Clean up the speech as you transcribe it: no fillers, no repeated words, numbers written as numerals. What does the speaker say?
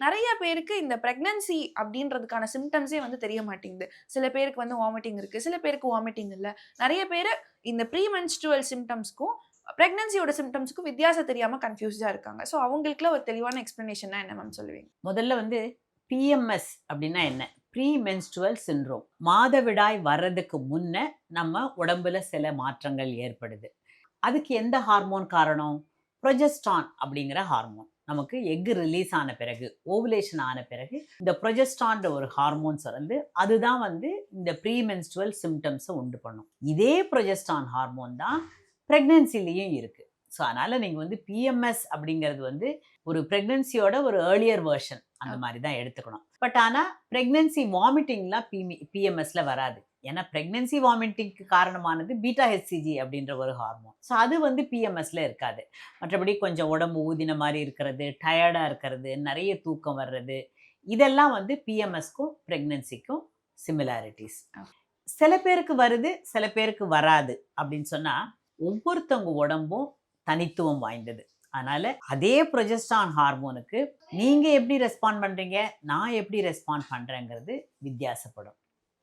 நெறைய பேருக்கு இந்த பிரெக்னன்சி அப்படின்றதுக்கான சிம்ப்டம்ஸே வந்து தெரிய மாட்டேங்குது. சில பேருக்கு வந்து வாமிட்டிங் இருக்கு. சில பேருக்கு வாமிட்டிங் இல்ல. நெறைய பேரு இந்த ப்ரீ மென்ஸ்ட்ருவல் சிம்ப்டம்ஸ்க்கும், பிரெக்னன்சியோட சிம்ப்டம்ஸ்க்கும் வித்தியாசம் தெரியாம கன்ஃப்யூஸ்டா இருக்காங்க. சோ அவங்களுக்குலாம் ஒரு தெளிவான எக்ஸ்ப்ளனேஷன்னா என்ன மேம் சொல்லுவீங்க? முதல்ல பிஎம்எஸ் அப்படின்னா என்ன? Pre menstrual syndrome. மாதவிடாய் வர்றதுக்கு முன்ன நம்ம உடம்புல சில மாற்றங்கள் ஏற்படுது. அதுக்கு எந்த ஹார்மோன் காரணம்? புரொஜெஸ்ட்ரான் அப்படிங்கிற ஹார்மோன். நமக்கு எக் ரிலீஸ் ஆன பிறகு, ஓவுலேஷன் ஆன பிறகு இந்த புரொஜெஸ்ட்ரான்ற ஒரு ஹார்மோன் சுரந்து, அதுதான் இந்த ப்ரீ மென்ஸ்ட்ருவல் சிம்ப்டம்ஸ உண்டு பண்ணும். இதே புரொஜெஸ்ட்ரான் ஹார்மோன் தான் பிரெக்னன்சிலயும் இருக்கு. ஸோ அதனால நீங்க பிஎம்எஸ் அப்படிங்கிறது ஒரு பிரெக்னன்சியோட ஒரு ஏர்லியர் வெர்ஷன் அந்த மாதிரி தான் எடுத்துக்கணும். பட் ஆனா பிரெக்னன்சி வாமிட்டிங்லாம் பிஎம்எஸ்ல வராது. ஏன்னா பிரெக்னன்சி வாமிட்டிங்க்கு காரணமானது பீட்டா ஹெச்சிஜி அப்படின்ற ஒரு ஹார்மோன். ஸோ அது பிஎம்எஸ்ல இருக்காது. மற்றபடி கொஞ்சம் உடம்பு ஊதின மாதிரி இருக்கிறது, டயர்டா இருக்கிறது, நிறைய தூக்கம் வர்றது, இதெல்லாம் பிஎம்எஸ்க்கும் பிரெக்னன்சிக்கும் சிமிலாரிட்டிஸ். சில பேருக்கு வருது, சில பேருக்கு வராது அப்படின்னு சொன்னா ஒவ்வொருத்தவங்க உடம்பும் தனித்துவம் வாய்ந்தது. அதனால அதே புரொஜெஸ்ட்ரான் ஹார்மோனுக்கு நீங்க எப்படி ரெஸ்பாண்ட் பண்றீங்க, நான் எப்படி ரெஸ்பாண்ட் பண்றேங்கிறது வித்தியாசப்படும்.